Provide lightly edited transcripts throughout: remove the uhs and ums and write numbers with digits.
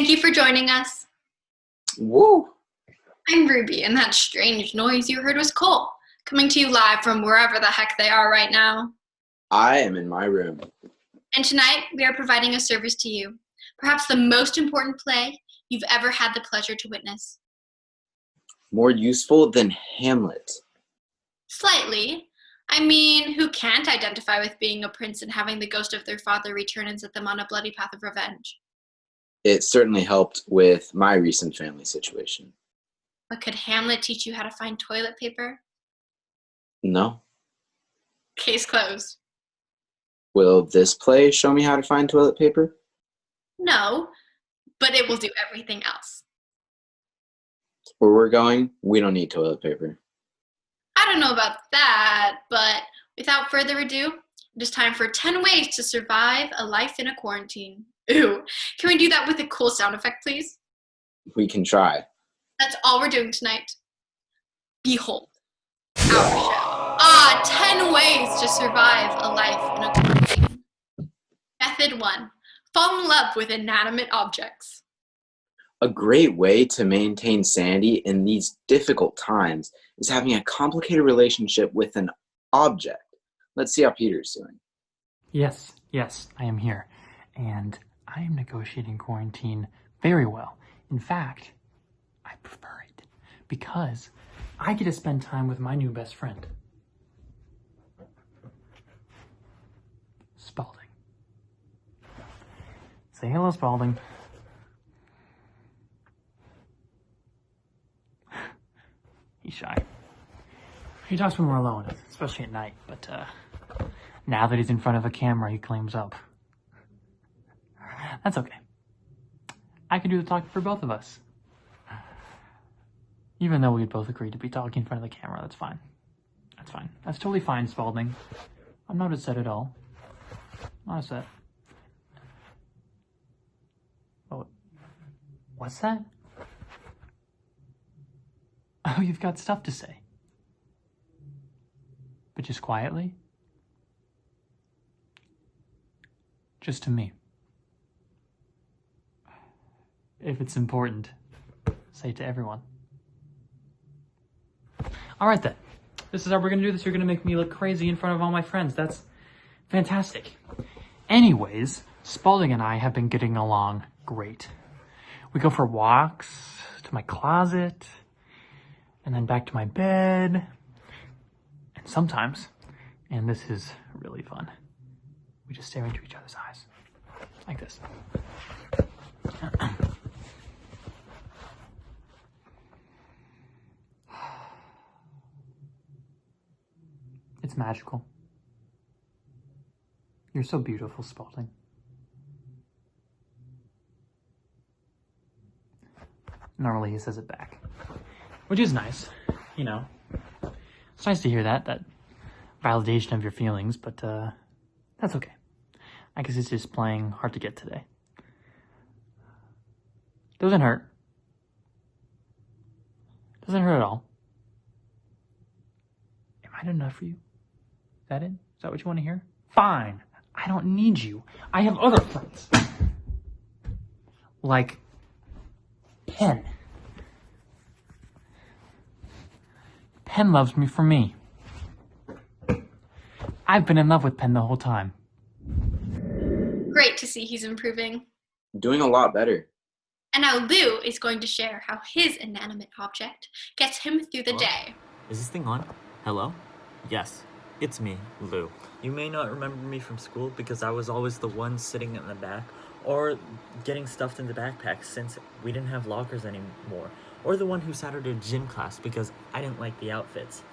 Thank you for joining us. Woo! I'm Ruby, and that strange noise you heard was Cole, coming to you live from wherever the heck they are right now. I am in my room. And tonight, we are providing a service to you, perhaps the most important play you've ever had the pleasure to witness. More useful than Hamlet. Slightly. I mean, who can't identify with being a prince and having the ghost of their father return and set them on a bloody path of revenge? It certainly helped with my recent family situation. But could Hamlet teach you how to find toilet paper? No. Case closed. Will this play show me how to find toilet paper? No, but it will do everything else. Where we're going, we don't need toilet paper. I don't know about that, but without further ado, it is time for 10 ways to survive a life in a quarantine. Ooh, can we do that with a cool sound effect, please? We can try. That's all we're doing tonight. Behold, our show. 10 ways to survive a life in a quarantine. Method 1, fall in love with inanimate objects. A great way to maintain sanity in these difficult times is having a complicated relationship with an object. Let's see how Peter's doing. Yes, I am here. And I am negotiating quarantine very well. In fact, I prefer it because I get to spend time with my new best friend, Spalding. Say hello, Spalding. He's shy. He talks when we're alone, especially at night, but now that he's in front of a camera, he claims up. That's okay. I can do the talking for both of us. Even though we'd both agree to be talking in front of the camera, that's fine. That's fine. That's totally fine, Spalding. I'm not upset at all. Not upset. Oh, what's that? Oh, you've got stuff to say. But just quietly? Just to me. If it's important, say it to everyone. All right then. This is how we're gonna do this. You're gonna make me look crazy in front of all my friends. That's fantastic. Anyways, Spalding and I have been getting along great. We go for walks to my closet, and then back to my bed. And sometimes, and this is really fun, we just stare into each other's eyes. Like this. It's magical. You're so beautiful, Spalding. Normally he says it back, which is nice, you know. It's nice to hear that validation of your feelings, but that's okay. I guess it's just playing hard to get today. Doesn't hurt. Doesn't hurt at all. Am I good enough for you? Is that it? Is that what you want to hear? Fine. I don't need you. I have other friends. Like Pen. Pen loves me for me. I've been in love with Pen the whole time. Great to see he's improving. Doing a lot better. And now Lou is going to share how his inanimate object gets him through the Hello? day. Is this thing on? Hello? Yes, it's me, Lou. You may not remember me from school because I was always the one sitting in the back or getting stuffed in the backpack since we didn't have lockers anymore, or the one who sat at a gym class because I didn't like the outfits.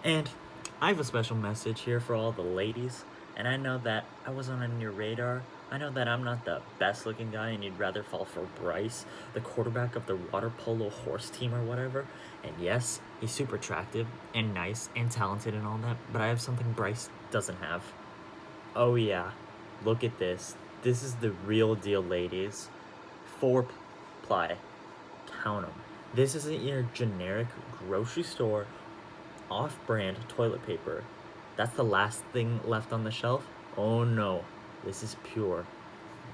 And I have a special message here for all the ladies, and I know that I wasn't on your radar. I know that I'm not the best looking guy and you'd rather fall for Bryce, the quarterback of the water polo horse team or whatever. And yes, he's super attractive and nice and talented and all that, but I have something Bryce doesn't have. Oh yeah, look at this. This is the real deal, ladies. 4-ply. Count 'em. This isn't your generic grocery store off-brand toilet paper. That's the last thing left on the shelf? Oh no. This is pure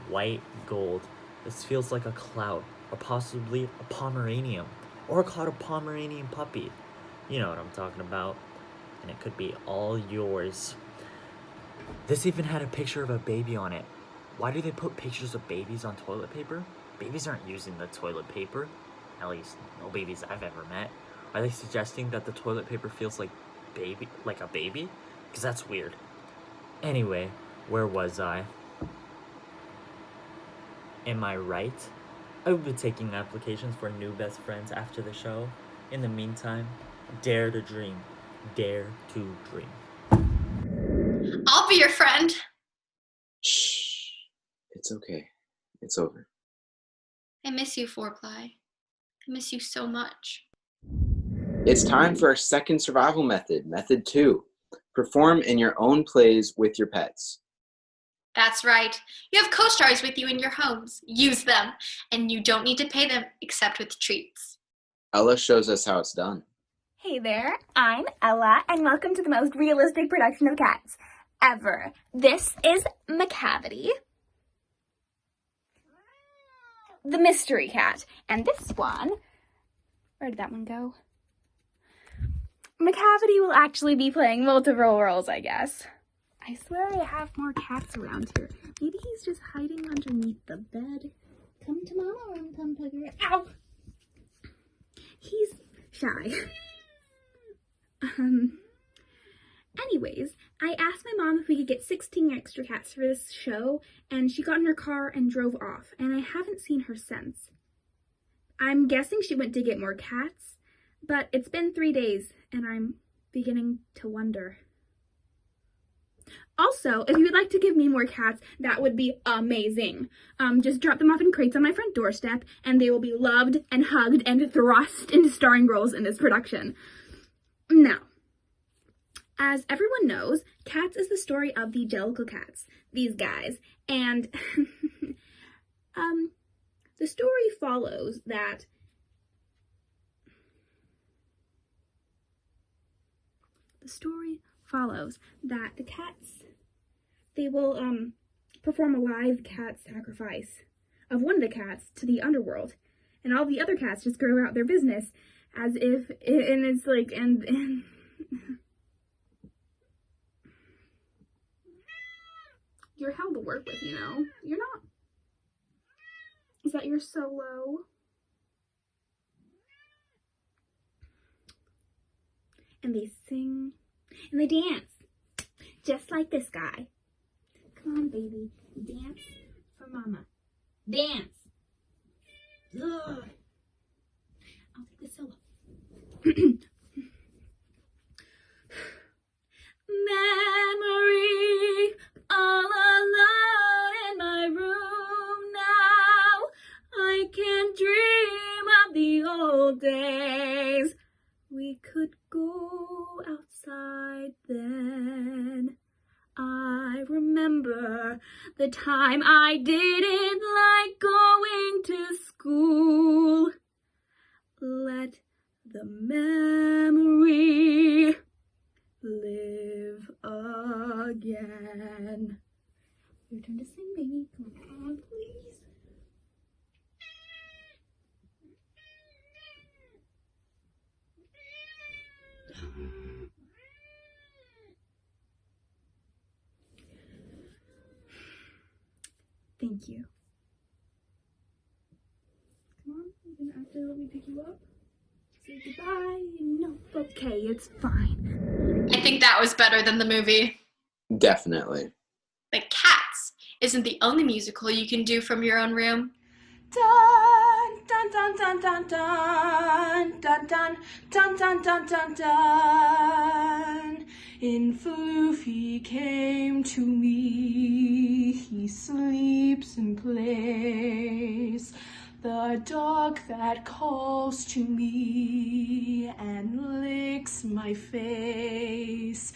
white gold This feels like a cloud, or possibly a Pomeranian, or a cloud of Pomeranian puppy. You know what I'm talking about. And it could be all yours. This even had a picture of a baby on it. Why do they put pictures of babies on toilet paper? Babies aren't using the toilet paper. At least, no babies I've ever met. Are they suggesting that the toilet paper feels like a baby? Because that's weird. Anyway, where was I? Am I right? I will be taking applications for new best friends after the show. In the meantime, dare to dream. Dare to dream. I'll be your friend. Shh. It's okay. It's over. I miss you, Fourply. I miss you so much. It's time for our second survival method, Method 2. Perform in your own plays with your pets. That's right. You have co-stars with you in your homes. Use them. And you don't need to pay them except with treats. Ella shows us how it's done. Hey there, I'm Ella, and welcome to the most realistic production of Cats ever. This is Macavity, the mystery cat, and this one, where did that one go? Macavity will actually be playing multiple roles, I guess. I swear I have more cats around here. Maybe he's just hiding underneath the bed. Come to Mama room, come Tugger. Ow! He's shy. Anyways, I asked my mom if we could get 16 extra cats for this show, and she got in her car and drove off, and I haven't seen her since. I'm guessing she went to get more cats, but it's been 3 days, and I'm beginning to wonder. Also, if you would like to give me more cats, that would be amazing. Just drop them off in crates on my front doorstep, and they will be loved and hugged and thrust into starring roles in this production. Now, as everyone knows, Cats is the story of the Jellicle Cats, these guys, and the story follows that the cats, they will perform a live cat sacrifice of one of the cats to the underworld, and all the other cats just go about their business as if, and it's like, and you're hell to work with, you know? You're not. Is that your solo? And they sing and they dance, just like this guy. Come on, baby, dance for Mama. Dance. Ugh. I'll take the solo. Memory, all alone in my room now. I can't dream of the old days. We could go outside then. I remember the time I didn't like going to school. Let the memory live again. Your turn to sing, baby. Come on, please. Thank you. Come on, you gonna actually let me pick you up? Say goodbye. No, okay, it's fine. I think that was better than the movie. Definitely. The Cats isn't the only musical you can do from your own room. Dun dun dun dun dun dun dun dun dun dun dun dun dun. In Floofy came to me, he sleeps and plays. The dog that calls to me and licks my face.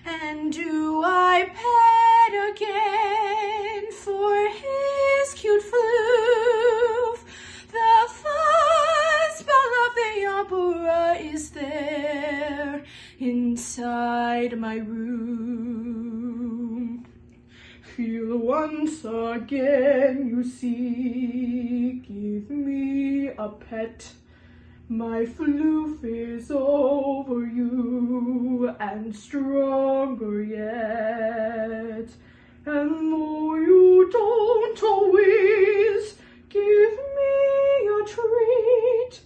And do I pet again for his cute floof? The fun spell of the opera is there inside my room. You'll till once again you see. Give me a pet. My floof is over you and stronger yet. And though you don't always give me a treat,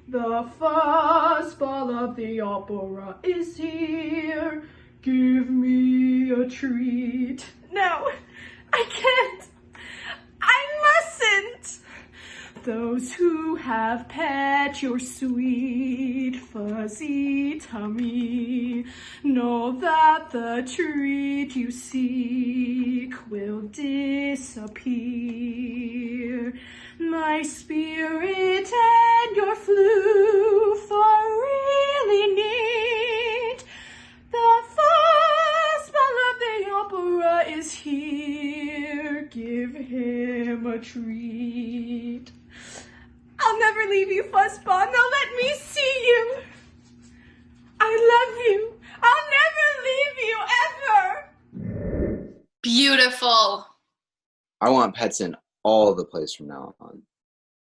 the fuzzball of the opera is here. Give me a treat. No, I can't. I mustn't. Those who have pet your sweet fuzzy tummy know that the treat you seek will disappear. My spirit and your floof are really neat. The fuzzball of the opera is here. Give him a treat. I'll never leave you, Fuzzball. Now let me see you. I love you. I'll never leave you, ever. Beautiful. I want pets in all the plays from now on.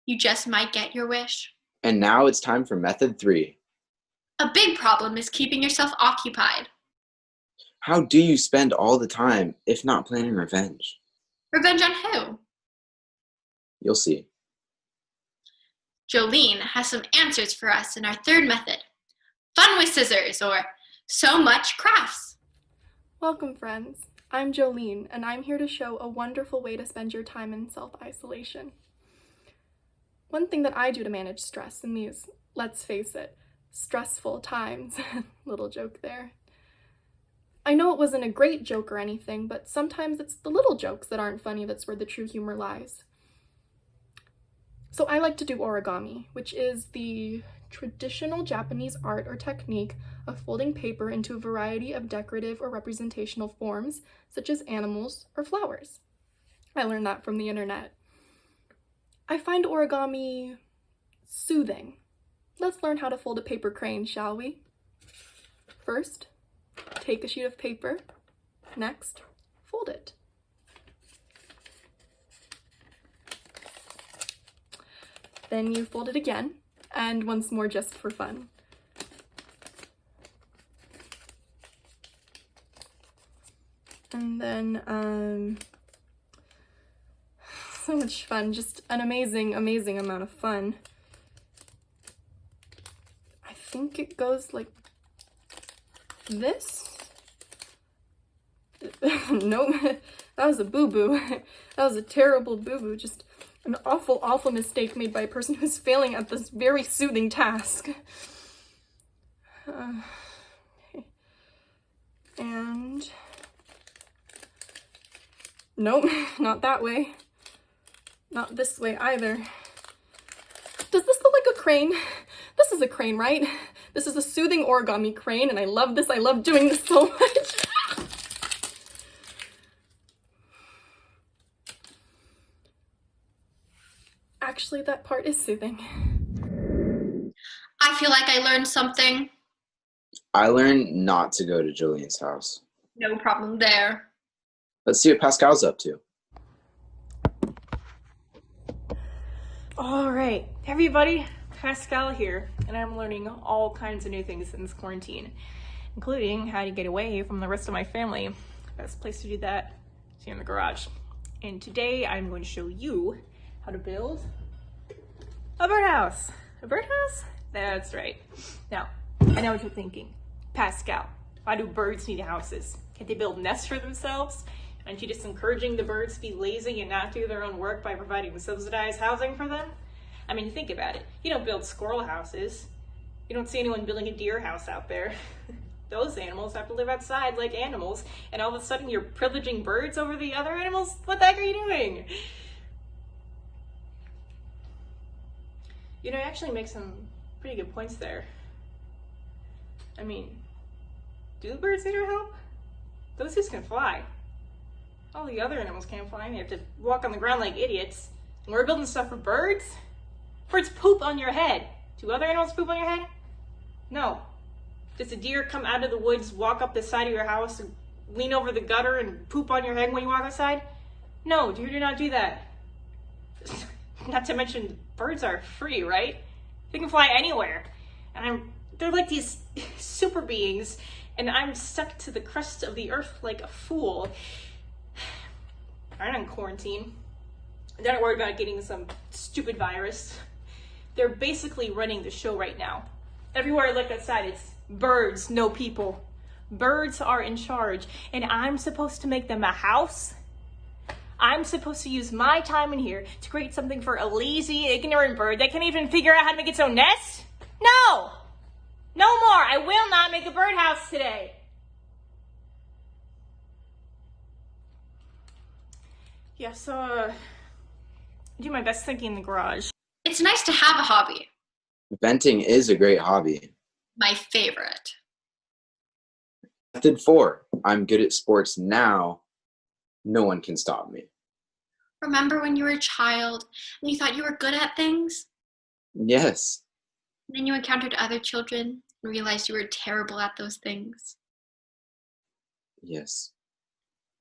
You just might get your wish. And now it's time for method 3. A big problem is keeping yourself occupied. How do you spend all the time if not planning revenge? Revenge on who? You'll see. Jolene has some answers for us in our third method. Fun with scissors, or so much crafts. Welcome, friends. I'm Jolene, and I'm here to show a wonderful way to spend your time in self-isolation. One thing that I do to manage stress in these, let's face it, stressful times, little joke there. I know it wasn't a great joke or anything, but sometimes it's the little jokes that aren't funny that's where the true humor lies. So I like to do origami, which is the traditional Japanese art or technique of folding paper into a variety of decorative or representational forms, such as animals or flowers. I learned that from the internet. I find origami soothing. Let's learn how to fold a paper crane, shall we? First, take a sheet of paper. Next, fold it. Then you fold it again, and once more just for fun. And then, so much fun, just an amazing amount of fun. I think it goes like this? Nope, that was a boo-boo. That was a terrible boo-boo, just an awful mistake made by a person who's failing at this very soothing task. And nope, not that way. Not this way either. Does this look like a crane? This is a crane, right? This is a soothing origami crane, and I love this. I love doing this so much. Actually, that part is soothing. I feel like I learned something. I learned not to go to Julian's house. No problem there. Let's see what Pascal's up to. All right, everybody, Pascal here, and I'm learning all kinds of new things in this quarantine, including how to get away from the rest of my family. Best place to do that is here in the garage. And today I'm going to show you how to build a birdhouse. A birdhouse? That's right. Now, I know what you're thinking. Pascal, why do birds need houses? Can't they build nests for themselves? Aren't you just encouraging the birds to be lazy and not do their own work by providing subsidized housing for them? I mean, think about it. You don't build squirrel houses. You don't see anyone building a deer house out there. Those animals have to live outside like animals, and all of a sudden you're privileging birds over the other animals? What the heck are you doing? You know, I actually make some pretty good points there. I mean, do the birds need our help? Those just can fly. All the other animals can't fly, and they have to walk on the ground like idiots. And we're building stuff for birds? Birds poop on your head. Do other animals poop on your head? No. Does a deer come out of the woods, walk up the side of your house, and lean over the gutter and poop on your head when you walk outside? No, do not do that. Not to mention, birds are free, right? They can fly anywhere. And they're like these super beings, and I'm stuck to the crust of the earth like a fool. I'm in quarantine. They're not worried about getting some stupid virus. They're basically running the show right now. Everywhere I look outside, it's birds, no people. Birds are in charge, and I'm supposed to make them a house? I'm supposed to use my time in here to create something for a lazy, ignorant bird that can't even figure out how to make its own nest? No! No more! I will not make a birdhouse today! Yeah, so, do my best thinking in the garage. It's nice to have a hobby. Venting is a great hobby. My favorite. Method 4. I'm good at sports now. No one can stop me. Remember when you were a child and you thought you were good at things? Yes. And then you encountered other children and realized you were terrible at those things. Yes.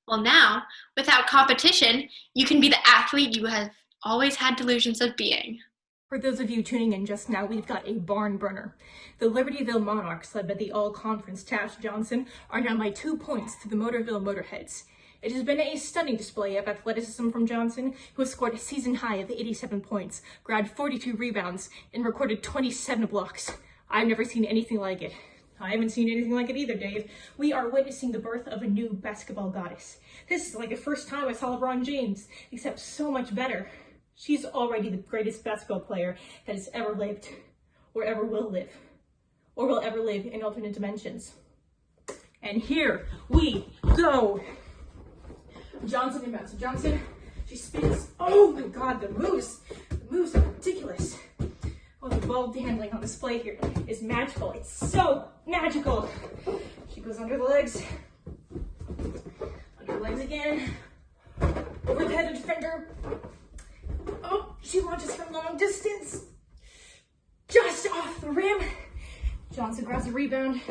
Well, now, without competition, you can be the athlete you have always had delusions of being. For those of you tuning in just now, we've got a barn burner. The Libertyville Monarchs, led by the all-conference Tash Johnson, are down by 2 points to the Motorville Motorheads. It has been a stunning display of athleticism from Johnson, who has scored a season high of 87 points, grabbed 42 rebounds, and recorded 27 blocks. I've never seen anything like it. I haven't seen anything like it either, Dave. We are witnessing the birth of a new basketball goddess. This is like the first time I saw LeBron James, except so much better. She's already the greatest basketball player that has ever lived, or ever will live, or will ever live in alternate dimensions. And here we go. Johnson inbounds. Johnson, she spins. Oh my God, the moves are ridiculous. Oh, the ball handling on display here is magical. It's so magical. She goes under the legs again, over the head of the defender. Oh, she launches from long distance, just off the rim. Johnson grabs the rebound,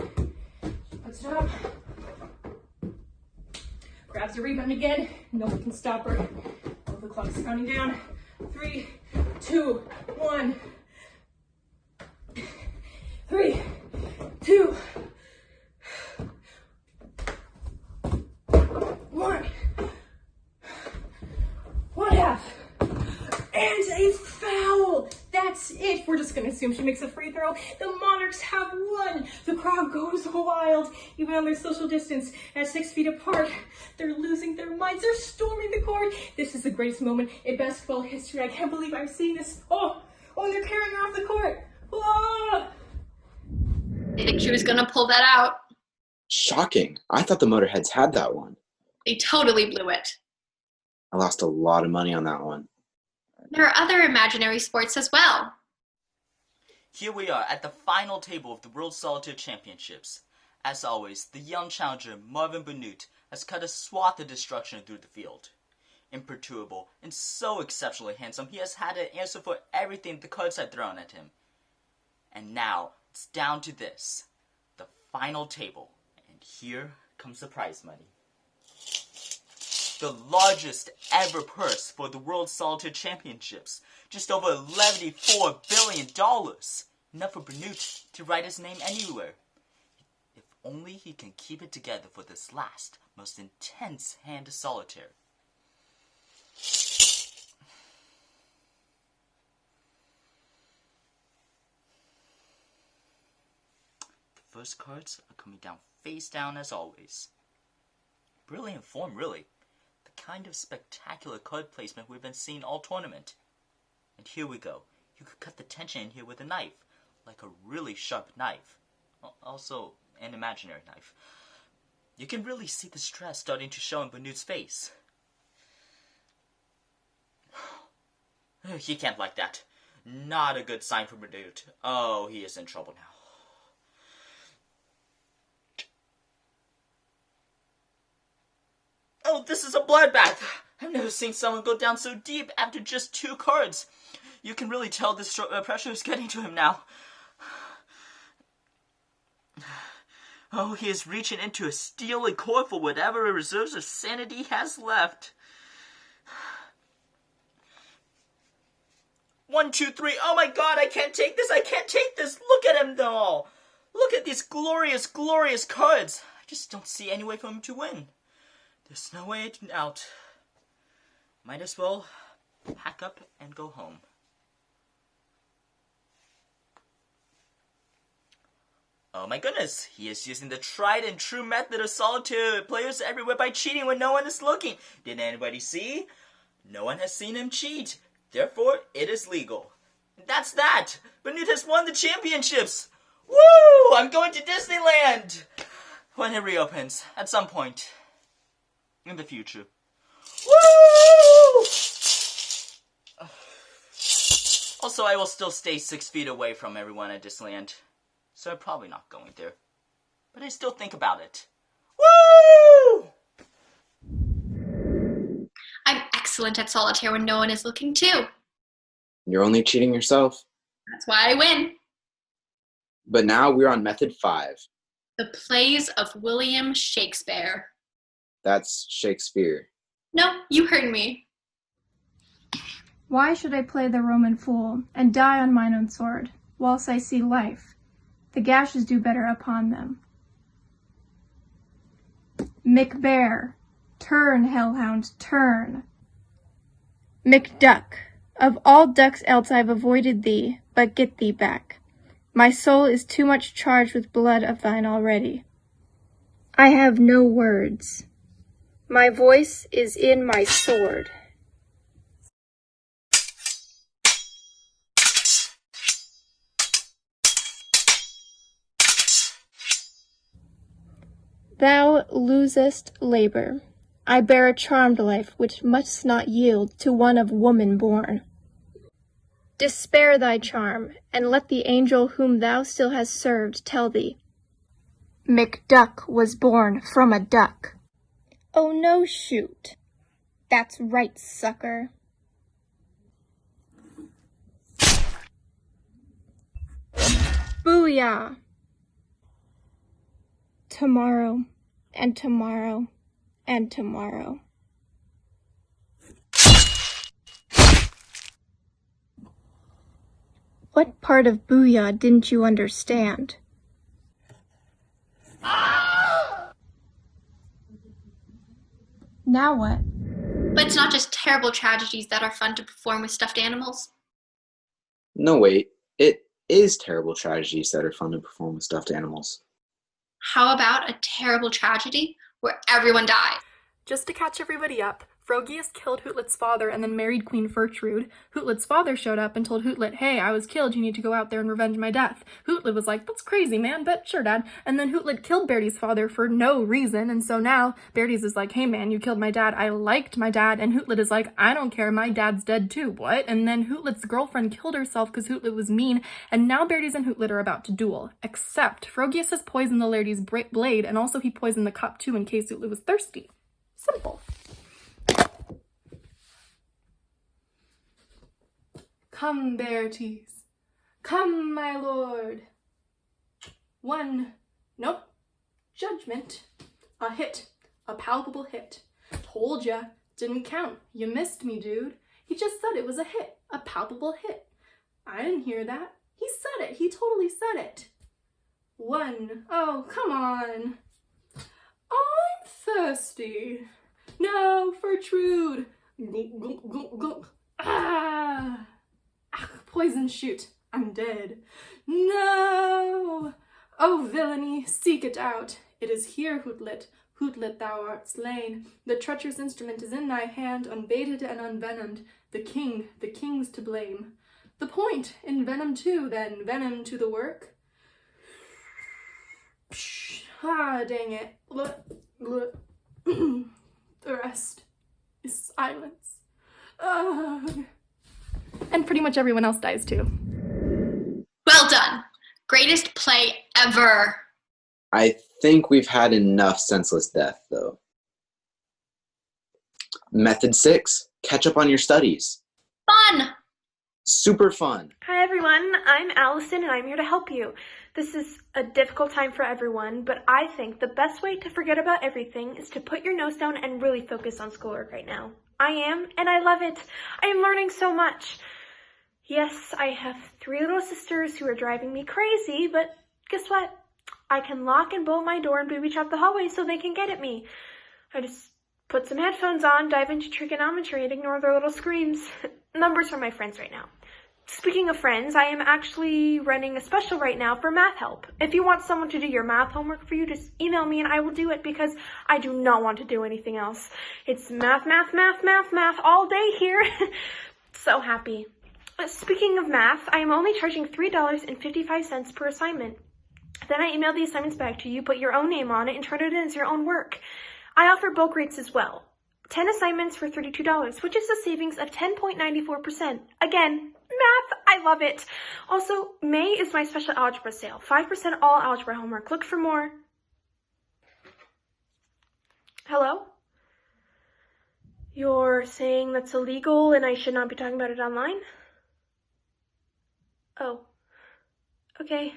puts it up, grabs the rebound again. No one can stop her. Oh, the clock's counting down. 3, 2, 1. 3, 2, 1. 1/2. And a foul! That's it. We're just going to assume she makes a free throw. The Monarchs have won. The crowd goes wild. Even on their social distance at 6 feet apart, they're losing their minds. They're storming the court. This is the greatest moment in basketball history. I can't believe I'm seeing this. Oh, they're carrying her off the court. Oh! I think she was going to pull that out. Shocking. I thought the Motorheads had that one. They totally blew it. I lost a lot of money on that one. There are other imaginary sports as well. Here we are at the final table of the World Solitaire Championships. As always, the young challenger Marvin Benute has cut a swath of destruction through the field. Imperturbable and so exceptionally handsome, he has had to answer for everything the cards had thrown at him. And now, it's down to this, the final table. And here comes the prize money. The largest ever purse for the World Solitaire Championships. Just over $11.4 billion. Enough for Benute to write his name anywhere. If only he can keep it together for this last, most intense hand of solitaire. The first cards are coming down face down as always. Brilliant form, really. The kind of spectacular card placement we've been seeing all tournament. And here we go. You could cut the tension in here with a knife. Like a really sharp knife. Also, an imaginary knife. You can really see the stress starting to show in Benute's face. He can't like that. Not a good sign for Benute. Oh, he is in trouble now. Oh, this is a bloodbath! I've never seen someone go down so deep after just 2 cards. You can really tell this pressure is getting to him now. Oh, he is reaching into a steely core for whatever reserves of sanity he has left. 1, 2, 3. Oh my god, I can't take this. I can't take this. Look at him all. Look at these glorious, glorious cards. I just don't see any way for him to win. There's no way out. Might as well pack up and go home. Oh my goodness, he is using the tried and true method of solitaire players everywhere by cheating when no one is looking. Did anybody see? No one has seen him cheat. Therefore, it is legal. That's that. Banut has won the championships. Woo! I'm going to Disneyland when it reopens at some point in the future. Woo! Also, I will still stay 6 feet away from everyone at Disneyland. So I'm probably not going there. But I still think about it. Woo! I'm excellent at solitaire when no one is looking too. You're only cheating yourself. That's why I win. But now we're on method 5. The plays of William Shakespeare. That's Shakespeare. No, you heard me. Why should I play the Roman fool, and die on mine own sword, whilst I see life? The gashes do better upon them. Macbear, turn, hellhound, turn. Macduck, of all ducks else I've avoided thee, but get thee back. My soul is too much charged with blood of thine already. I have no words. My voice is in my sword. Thou losest labor. I bear a charmed life which must not yield to one of woman born. Despair thy charm, and let the angel whom thou still hast served tell thee, Macduck was born from a duck. Oh no, shoot. That's right, sucker. Booyah! Tomorrow, and tomorrow, and tomorrow. What part of booyah didn't you understand? Now what? But it's not just terrible tragedies that are fun to perform with stuffed animals. No, wait. It is terrible tragedies that are fun to perform with stuffed animals. How about a terrible tragedy where everyone dies? Just to catch everybody up, Frogius killed Hootlet's father and then married Queen Fertrude. Hootlet's father showed up and told Hootlet, hey, I was killed, you need to go out there and revenge my death. Hootlet was like, that's crazy, man, but sure, Dad. And then Hootlet killed Bertie's father for no reason, and so now Bertie's is like, hey, man, you killed my dad, I liked my dad, and Hootlet is like, I don't care, my dad's dead too, what? And then Hootlet's girlfriend killed herself because Hootlet was mean, and now Bertie's and Hootlet are about to duel. Except Frogius has poisoned the lady's blade, and also he poisoned the cup too in case Hootlet was thirsty. Simple. Come, Berties. Come, my lord. Judgment. A hit. A palpable hit. Told ya. Didn't count. You missed me, dude. He just said it was a hit. A palpable hit. I didn't hear that. He said it. He totally said it. 1. Oh, come on. I'm thirsty. No, Fertrude. Ah. Poison shoot. I'm dead. No! Oh, villainy, seek it out. It is here, Hootlet. Hootlet, thou art slain. The treacherous instrument is in thy hand, unbaited and unvenomed. The king's to blame. The point, envenom too, then, venom to the work. Psh, ah, dang it. The rest is silence. Ugh. And pretty much everyone else dies too. Well done. Greatest play ever. I think we've had enough senseless death, though. Method 6. Catch up on your studies. Fun. Super fun. Hi everyone, I'm Allison and I'm here to help you. This is a difficult time for everyone, but I think the best way to forget about everything is to put your nose down and really focus on schoolwork right now. I am, and I love it. I am learning so much. Yes, I have 3 little sisters who are driving me crazy, but guess what? I can lock and bolt my door and booby trap the hallway so they can get at me. I just put some headphones on, dive into trigonometry, and ignore their little screams. Numbers for my friends right now. Speaking of friends, I am actually running a special right now for math help. If you want someone to do your math homework for you, just email me and I will do it because I do not want to do anything else. It's math, math, math, math, math all day here. So happy. Speaking of math, I am only charging $3.55 per assignment. Then I email the assignments back to you, put your own name on it, and turn it in as your own work. I offer bulk rates as well. 10 assignments for $32, which is a savings of 10.94%. Again, math, I love it. Also, May is my special algebra sale. 5% all algebra homework. Look for more. Hello? You're saying that's illegal and I should not be talking about it online? Oh. Okay.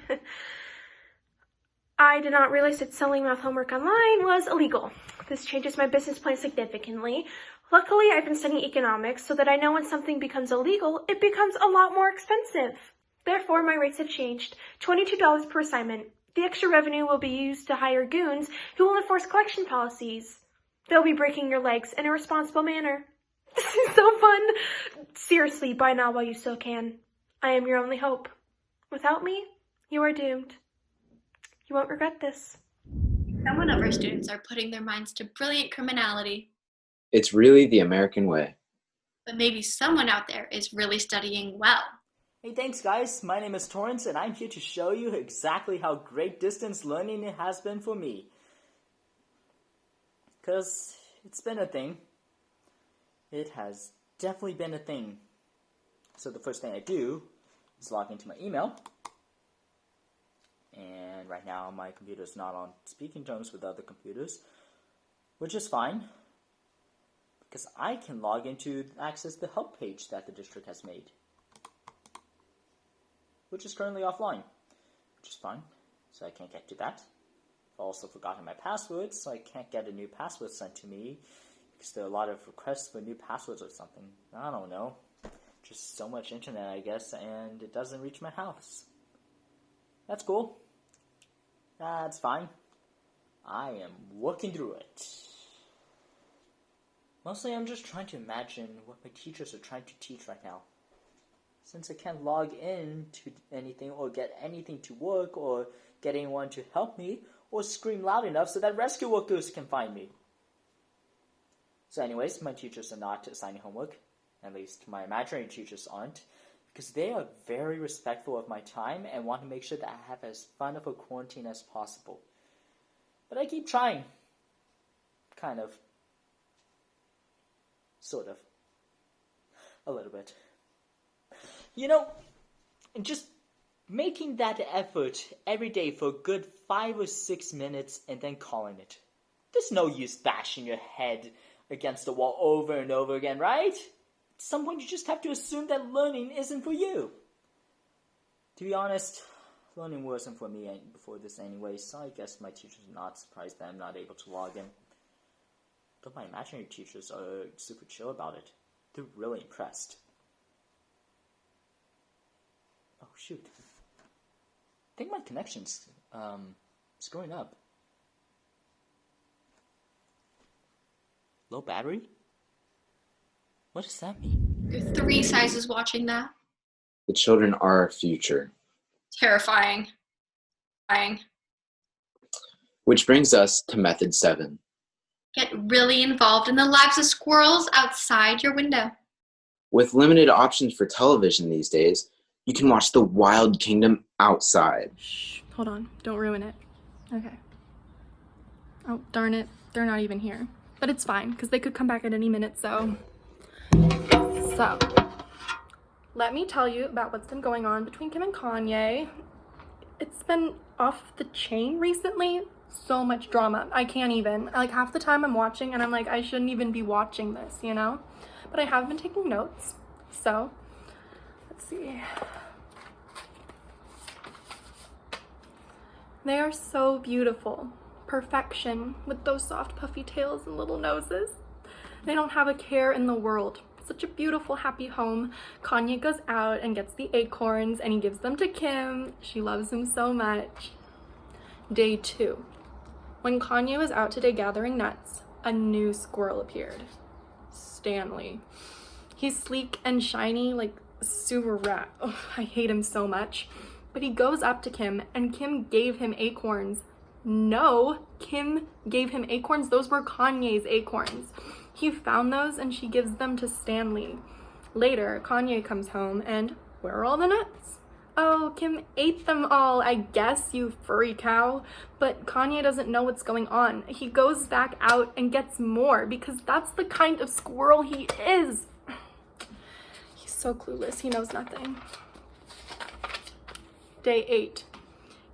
I did not realize that selling math homework online was illegal. This changes my business plan significantly. Luckily, I've been studying economics so that I know when something becomes illegal, it becomes a lot more expensive. Therefore, my rates have changed. $22 per assignment. The extra revenue will be used to hire goons who will enforce collection policies. They'll be breaking your legs in a responsible manner. This is so fun. Seriously, buy now while you still can. I am your only hope. Without me, you are doomed. You won't regret this. Some of our students are putting their minds to brilliant criminality. It's really the American way. But maybe someone out there is really studying well. Hey, thanks guys. My name is Torrance and I'm here to show you exactly how great distance learning it has been for me. Because it's been a thing. It has definitely been a thing. So the first thing I do is log into my email. And right now my computer is not on speaking terms with other computers, which is fine. Because I can log in to access the help page that the district has made, which is currently offline, which is fine, so I can't get to that. I've also forgotten my password, so I can't get a new password sent to me, because there are a lot of requests for new passwords or something. I don't know. Just so much internet, I guess, and it doesn't reach my house. That's cool. That's fine. I am working through it. Mostly I'm just trying to imagine what my teachers are trying to teach right now. Since I can't log in to anything or get anything to work or get anyone to help me or scream loud enough so that rescue workers can find me. So anyways, my teachers are not assigning homework. At least my imaginary teachers aren't. Because they are very respectful of my time and want to make sure that I have as fun of a quarantine as possible. But I keep trying. Kind of. Sort of. A little bit. You know, just making that effort every day for a good 5 or 6 minutes and then calling it. There's no use bashing your head against the wall over and over again, right? At some point you just have to assume that learning isn't for you. To be honest, learning wasn't for me before this anyway, so I guess my teachers are not surprised that I'm not able to log in. But my imaginary teachers are super chill about it. They're really impressed. Oh shoot. I think my connection's screwing up. Low battery? What does that mean? There are 3 sizes watching that. The children are our future. Terrifying. Which brings us to method 7. Get really involved in the lives of squirrels outside your window. With limited options for television these days, you can watch The Wild Kingdom outside. Shh, hold on. Don't ruin it. Okay. Oh, darn it. They're not even here. But it's fine, because they could come back at any minute, so... So, let me tell you about what's been going on between Kim and Kanye. It's been off the chain recently. So much drama. I can't even. Like, half the time I'm watching and I'm like, I shouldn't even be watching this, you know? But I have been taking notes. So, let's see. They are so beautiful. Perfection with those soft puffy tails and little noses. They don't have a care in the world. such a beautiful, happy home. Kanye goes out and gets the acorns and he gives them to Kim. She loves him so much. Day 2. When Kanye was out today gathering nuts, a new squirrel appeared. Stanley. He's sleek and shiny like a sewer rat. Oh, I hate him so much. But he goes up to Kim and Kim gave him acorns. No, Kim gave him acorns. Those were Kanye's acorns. He found those and she gives them to Stanley. Later, Kanye comes home and where are all the nuts? Oh, Kim ate them all, I guess, you furry cow. But Kanye doesn't know what's going on. He goes back out and gets more because that's the kind of squirrel he is. He's so clueless, he knows nothing. Day 8.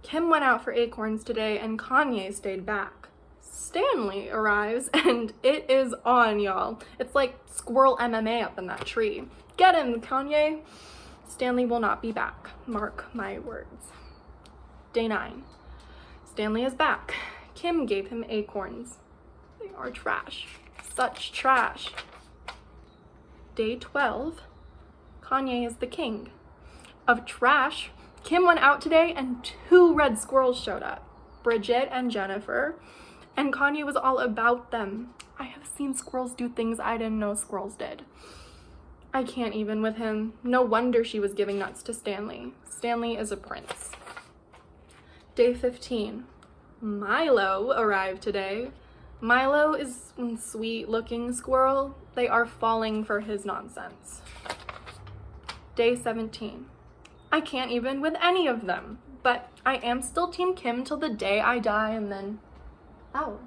Kim went out for acorns today and Kanye stayed back. Stanley arrives and it is on, y'all. It's like squirrel MMA up in that tree. Get him, Kanye. Stanley will not be back. Mark my words. Day 9. Stanley is back. Kim gave him acorns. They are trash. Such trash. Day 12. Kanye is the king of trash. Kim went out today and 2 red squirrels showed up. Bridget and Jennifer. And Kanye was all about them. I have seen squirrels do things I didn't know squirrels did. I can't even with him. No wonder she was giving nuts to Stanley. Stanley is a prince. Day 15. Milo arrived today. Milo is a sweet-looking squirrel. They are falling for his nonsense. Day 17. I can't even with any of them, but I am still Team Kim till the day I die and then... Oh,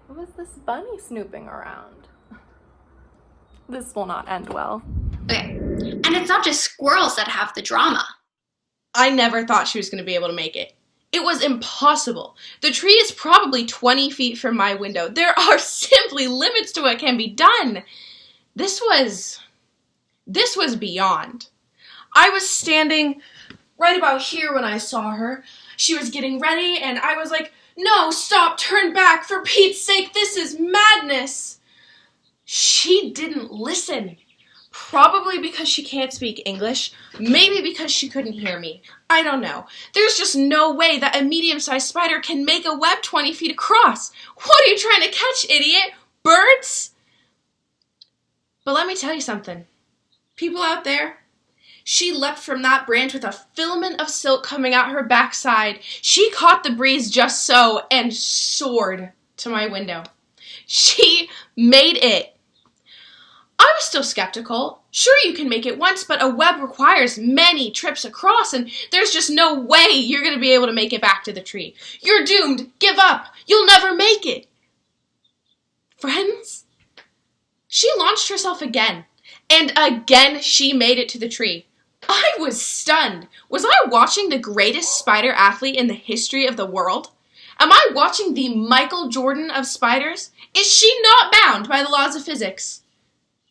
what was this bunny snooping around? This will not end well. Okay, and it's not just squirrels that have the drama. I never thought she was going to be able to make it. It was impossible. The tree is probably 20 feet from my window. There are simply limits to what can be done. This was beyond. I was standing right about here when I saw her. She was getting ready and I was like, no, stop, turn back, for Pete's sake, this is madness. She didn't listen. Probably because she can't speak English, maybe because she couldn't hear me. I don't know. There's just no way that a medium-sized spider can make a web 20 feet across. What are you trying to catch, idiot? Birds? But let me tell you something. People out there, she leapt from that branch with a filament of silk coming out her backside. She caught the breeze just so and soared to my window. She made it. I was still skeptical. Sure, you can make it once, but a web requires many trips across, and there's just no way you're going to be able to make it back to the tree. You're doomed. Give up. You'll never make it. Friends, she launched herself again, and again she made it to the tree. I was stunned. Was I watching the greatest spider athlete in the history of the world? Am I watching the Michael Jordan of spiders? Is she not bound by the laws of physics?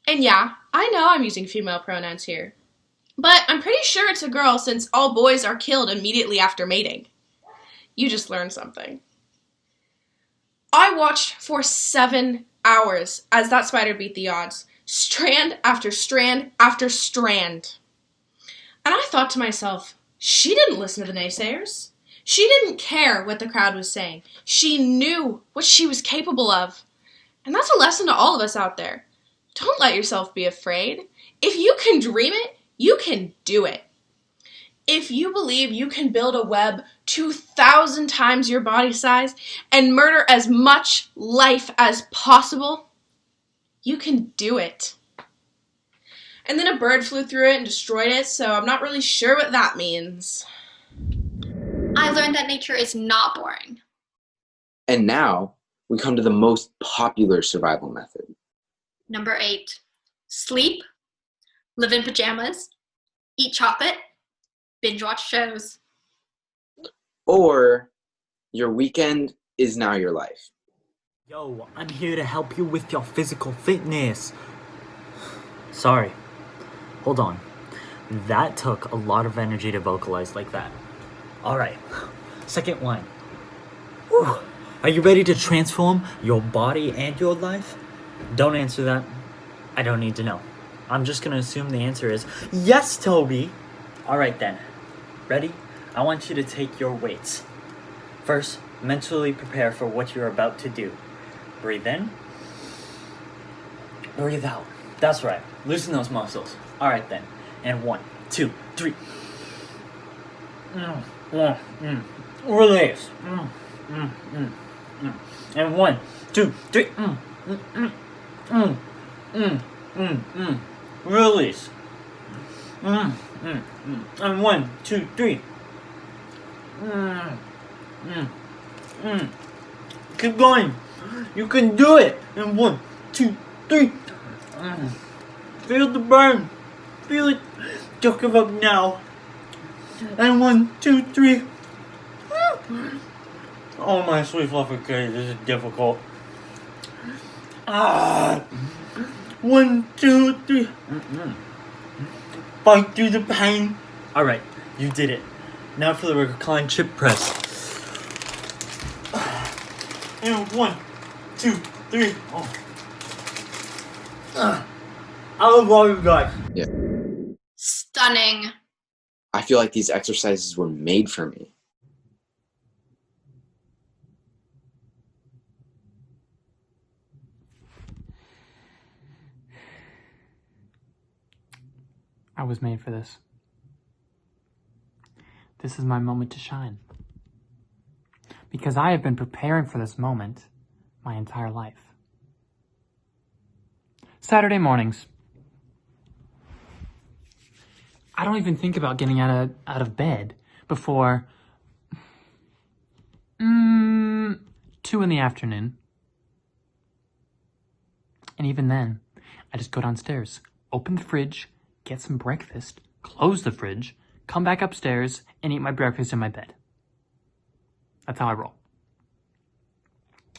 And yeah, I know I'm using female pronouns here, but I'm pretty sure it's a girl since all boys are killed immediately after mating. You just learned something. I watched for 7 hours as that spider beat the odds, strand after strand after strand. And I thought to myself, she didn't listen to the naysayers. She didn't care what the crowd was saying. She knew what she was capable of. And that's a lesson to all of us out there. Don't let yourself be afraid. If you can dream it, you can do it. If you believe you can build a web 2,000 times your body size and murder as much life as possible, you can do it. And then a bird flew through it and destroyed it, so I'm not really sure what that means. I learned that nature is not boring. And now we come to the most popular survival method. Number 8, sleep, live in pajamas, eat chocolate, binge watch shows. Or your weekend is now your life. Yo, I'm here to help you with your physical fitness. Sorry. Hold on. That took a lot of energy to vocalize like that. Alright, second one. Whew. Are you ready to transform your body and your life? Don't answer that. I don't need to know. I'm just gonna assume the answer is yes, Toby. Alright then. Ready? I want you to take your weights. First, mentally prepare for what you're about to do. Breathe in. Breathe out. That's right. Loosen those muscles. Alright then. And 1, 2, 3. Release. And 1, 2, 3. Release. And 1, 2, 3. Keep going. You can do it. And 1, 2, 3. Feel the burn. Feel it. Don't give up now. And 1, 2, 3. Oh my sweet fluffy kitty, this is difficult. 1, 2, 3. Fight through the pain. Alright, you did it. Now for the recline chip press. And 1, 2, 3. I love all you guys. Yeah. Stunning. I feel like these exercises were made for me. I was made for this. This is my moment to shine. Because I have been preparing for this moment my entire life. Saturday mornings. I don't even think about getting out of bed before 2 in the afternoon. And even then, I just go downstairs, open the fridge, get some breakfast, close the fridge, come back upstairs, and eat my breakfast in my bed. That's how I roll.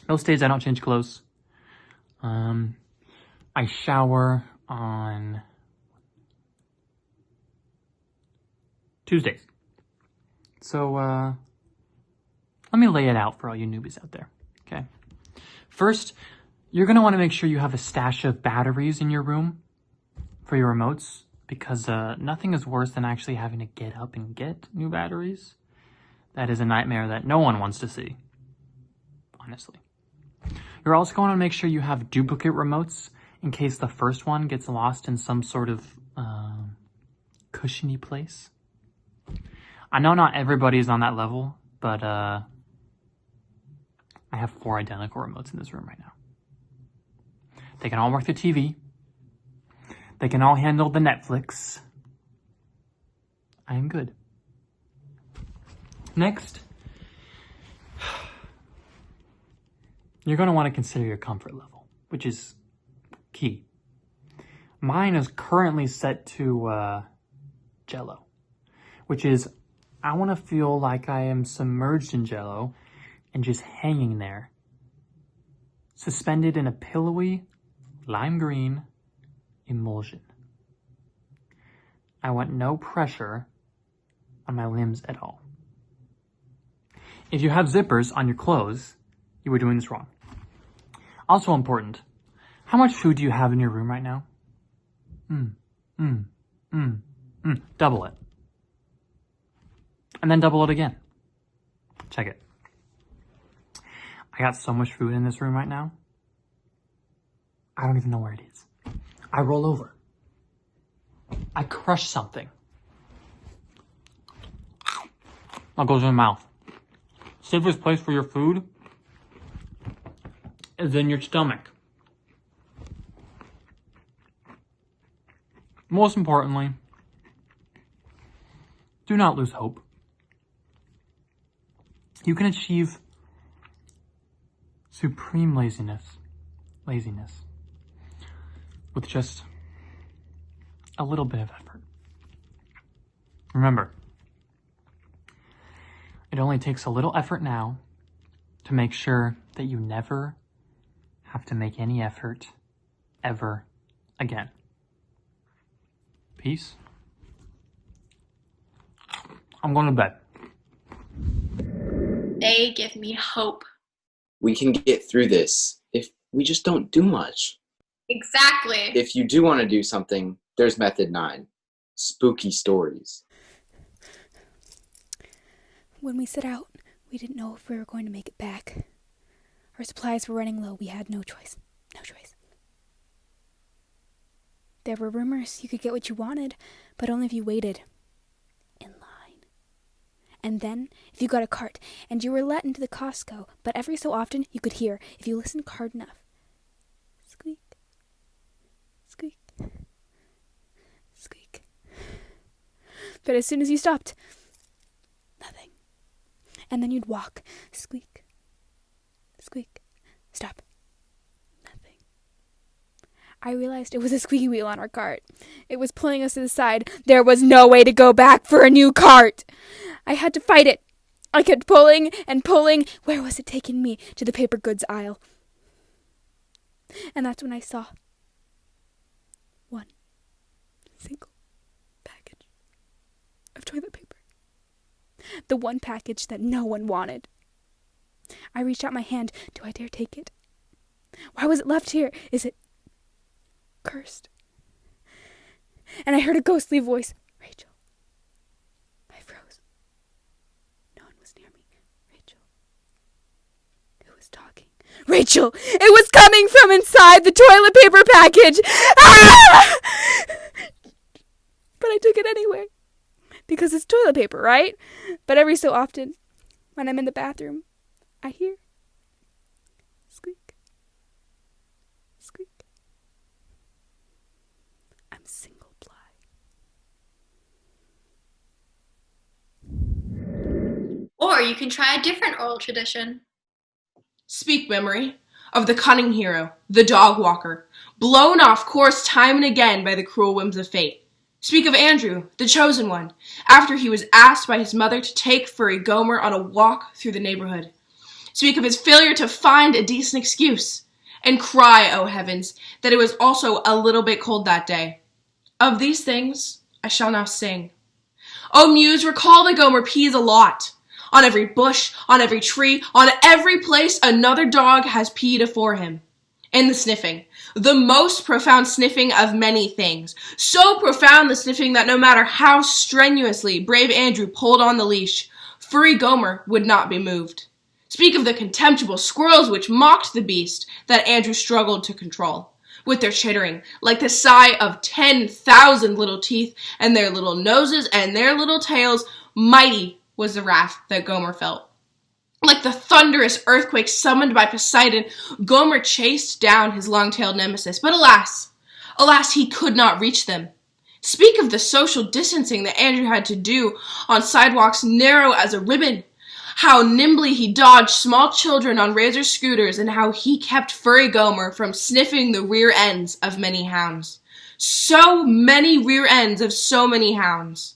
Most days I don't change clothes. I shower on Tuesdays. So, let me lay it out for all you newbies out there, okay? First, you're gonna wanna make sure you have a stash of batteries in your room for your remotes, because nothing is worse than actually having to get up and get new batteries. That is a nightmare that no one wants to see, honestly. You're also going to make sure you have duplicate remotes in case the first one gets lost in some sort of cushiony place. I know not everybody is on that level, but I have 4 identical remotes in this room right now. They can all work the TV. They can all handle the Netflix. I am good. Next, you're going to want to consider your comfort level, which is key. Mine is currently set to Jell-O, which is I want to feel like I am submerged in Jell-O and just hanging there, suspended in a pillowy lime green emulsion. I want no pressure on my limbs at all. If you have zippers on your clothes, you are doing this wrong. Also important, how much food do you have in your room right now? Double it. And then double it again. Check it. I got so much food in this room right now, I don't even know where it is. I roll over. I crush something. That goes in my mouth. Safest place for your food is in your stomach. Most importantly, do not lose hope. You can achieve supreme laziness with just a little bit of effort. Remember, it only takes a little effort now to make sure that you never have to make any effort ever again. Peace. I'm going to bed. They give me hope. We can get through this if we just don't do much. Exactly. If you do want to do something, there's method 9, spooky stories. When we set out, we didn't know if we were going to make it back. Our supplies were running low. We had no choice. No choice. There were rumors you could get what you wanted, but only if you waited in line. And then, if you got a cart, and you were let into the Costco, but every so often you could hear, if you listened hard enough, squeak, squeak, squeak. But as soon as you stopped, nothing. And then you'd walk, squeak, squeak, stop, nothing. I realized it was a squeaky wheel on our cart. It was pulling us to the side. There was no way to go back for a new cart. I had to fight it. I kept pulling and pulling. Where was it taking me? To the paper goods aisle. And that's when I saw one single package of toilet paper. The one package that no one wanted. I reached out my hand. Do I dare take it? Why was it left here? Is it cursed? And I heard a ghostly voice. Rachel. I froze. No one was near me. Rachel. Who was talking? Rachel! It was coming from inside the toilet paper package! Ah! But I took it anyway. Because it's toilet paper, right? But every so often, when I'm in the bathroom, I hear squeak, squeak. I'm single ply. Or you can try a different oral tradition. Speak, memory, of the cunning hero, the dog walker, blown off course time and again by the cruel whims of fate. Speak of Andrew, the chosen one, after he was asked by his mother to take Furry Gomer on a walk through the neighborhood. Speak of his failure to find a decent excuse, and cry, oh heavens, that it was also a little bit cold that day. Of these things I shall now sing. Oh muse, recall the Gomer peas a lot. On every bush, on every tree, on every place another dog has peed afore him. And the sniffing, the most profound sniffing of many things. So profound the sniffing that no matter how strenuously brave Andrew pulled on the leash, Furry Gomer would not be moved. Speak of the contemptible squirrels which mocked the beast that Andrew struggled to control, with their chittering, like the sigh of 10,000 little teeth, and their little noses and their little tails. Mighty was the wrath that Gomer felt. Like the thunderous earthquake summoned by Poseidon, Gomer chased down his long-tailed nemesis. But alas, he could not reach them. Speak of the social distancing that Andrew had to do on sidewalks narrow as a ribbon. How nimbly he dodged small children on razor scooters, and how he kept Furry Gomer from sniffing the rear ends of many hounds. So many rear ends of so many hounds.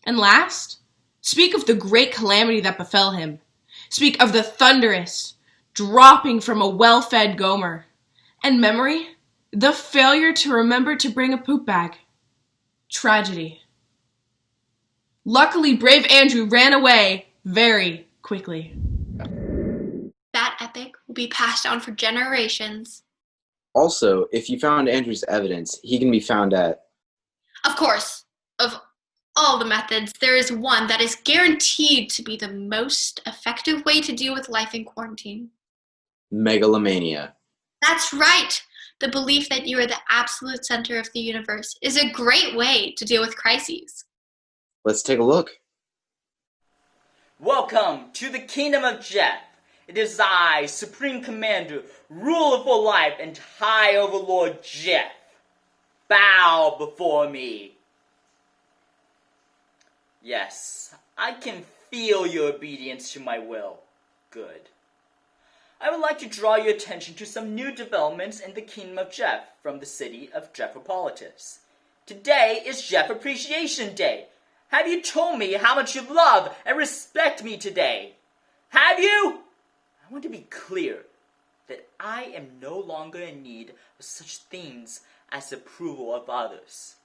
And last, speak of the great calamity that befell him. Speak of the thunderous dropping from a well-fed Gomer. And memory, the failure to remember to bring a poop bag. Tragedy. Luckily, brave Andrew ran away very quickly. That epic will be passed down for generations. Also, if you found Andrew's evidence, he can be found at... Of course, of all the methods, there is one that is guaranteed to be the most effective way to deal with life in quarantine. megalomania. That's right! The belief that you are the absolute center of the universe is a great way to deal with crises. Let's take a look. Welcome to the Kingdom of Jeff. It is I, Supreme Commander, Ruler for Life, and High Overlord Jeff. Bow before me. Yes, I can feel your obedience to my will. Good. I would like to draw your attention to some new developments in the Kingdom of Jeff from the city of Jeffopolitis. Today is Jeff Appreciation Day. Have you told me how much you love and respect me today? Have you? I want to be clear that I am no longer in need of such things as the approval of others.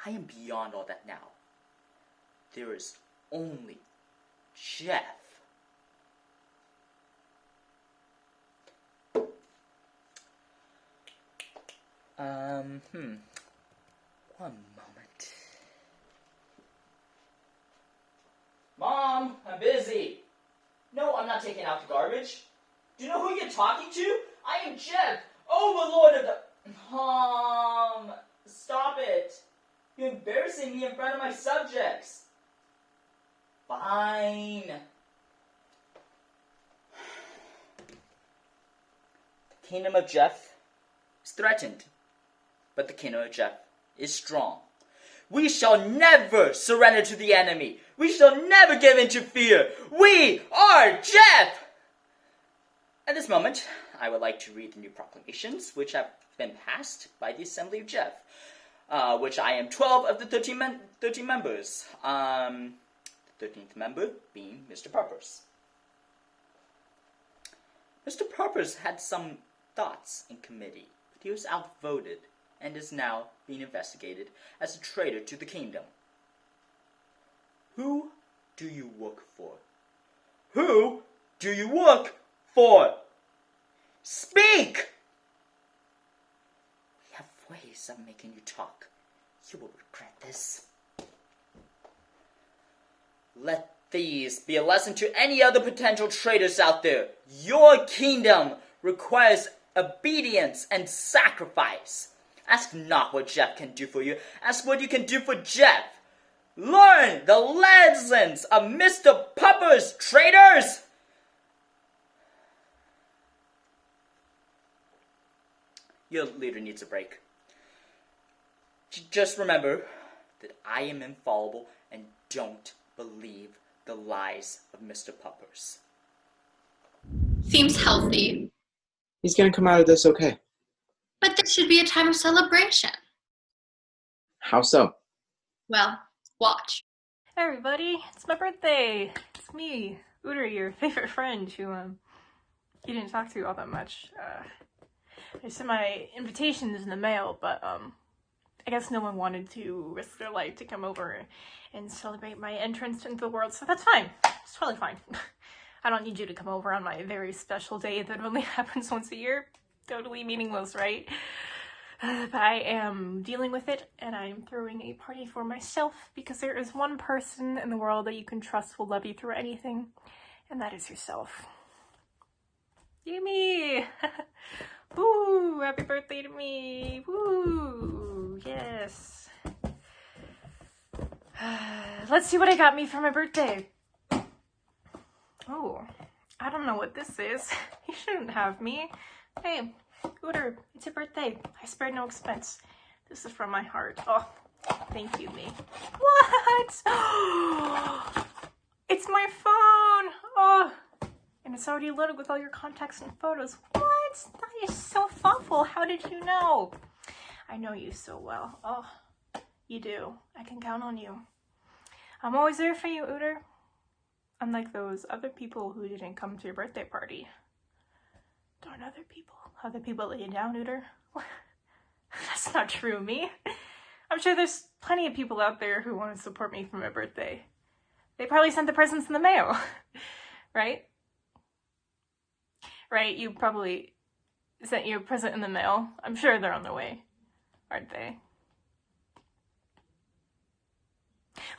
I am beyond all that now. There is only Jeff. One moment. Mom, I'm busy. No, I'm not taking out the garbage. Do you know who you're talking to? I am Jeff, overlord of the... Mom, stop it. You're embarrassing me in front of my subjects. Fine. The kingdom of Jeff is threatened, but the kingdom of Jeff is strong. We shall never surrender to the enemy. We shall never give in to fear. We are Jeff! At this moment, I would like to read the new proclamations which have been passed by the Assembly of Jeff, which I am 12 of the 13 members. The 13th member being Mr. Purpose. Mr. Purpose had some thoughts in committee, but he was outvoted and is now being investigated as a traitor to the kingdom. Who do you work for? Who do you work for? Speak! We have ways of making you talk. You will regret this. Let these be a lesson to any other potential traitors out there. Your kingdom requires obedience and sacrifice. Ask not what Jeff can do for you. Ask what you can do for Jeff. Learn the lessons of Mr. Pupper's traitors. Your leader needs a break. Just remember that I am infallible and don't believe the lies of Mr. Puppers. Seems healthy. He's gonna come out of this okay. But this should be a time of celebration. How so? Well, watch. Hey everybody, it's my birthday. It's me, Uter, your favorite friend who you didn't talk to all that much. I sent my invitations in the mail, but I guess no one wanted to risk their life to come over and celebrate my entrance into the world, so that's fine. It's totally fine. I don't need you to come over on my very special day that only happens once a year. Totally meaningless, right? But I am dealing with it, and I'm throwing a party for myself because there is one person in the world that you can trust will love you through anything, and that is yourself. Yay! Woo! Happy birthday to me! Woo! Yes! Let's see what I got me for my birthday. Oh, I don't know what this is. You shouldn't have me. Hey, Uter, it's your birthday. I spared no expense. This is from my heart. Oh, thank you, me. What? It's my phone! Oh, and it's already loaded with all your contacts and photos. What? That is so thoughtful. How did you know? I know you so well. Oh, you do. I can count on you. I'm always there for you, Uter. Unlike those other people who didn't come to your birthday party. Darn other people. Other people let you down, Uter. That's not true, me. I'm sure there's plenty of people out there who want to support me for my birthday. They probably sent the presents in the mail. Right? Right, you probably sent you a present in the mail. I'm sure they're on their way, aren't they?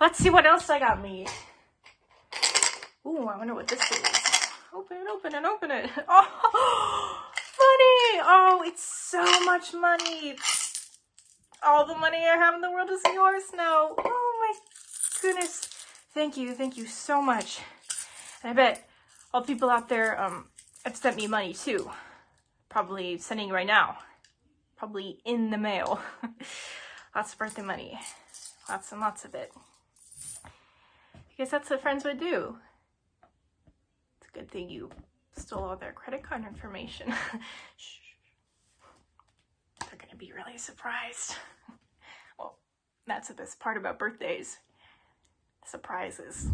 Let's see what else I got me. Ooh, I wonder what this is. Open it, open it, open it. Oh, money! Oh, it's so much money. All the money I have in the world is yours now. Oh my goodness. Thank you so much. And I bet all the people out there have sent me money too. Probably sending right now. Probably in the mail. Lots of birthday money. Lots and lots of it. I guess that's what friends would do. It's a good thing you stole all their credit card information. Shh. They're gonna be really surprised. Well, that's the best part about birthdays. Surprises.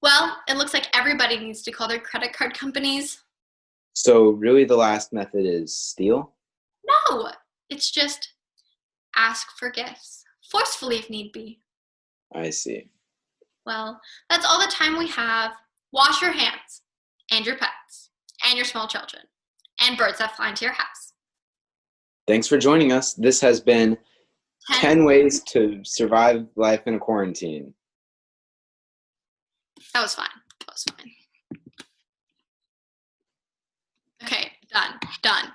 Well, it looks like everybody needs to call their credit card companies. So really the last method is steal? No, it's just ask for gifts. Forcefully if need be. I see. Well, that's all the time we have. Wash your hands, and your pets, and your small children, and birds that fly into your house. Thanks for joining us. This has been 10 ways to survive life in a quarantine. That was fine. That was fine. Okay, done.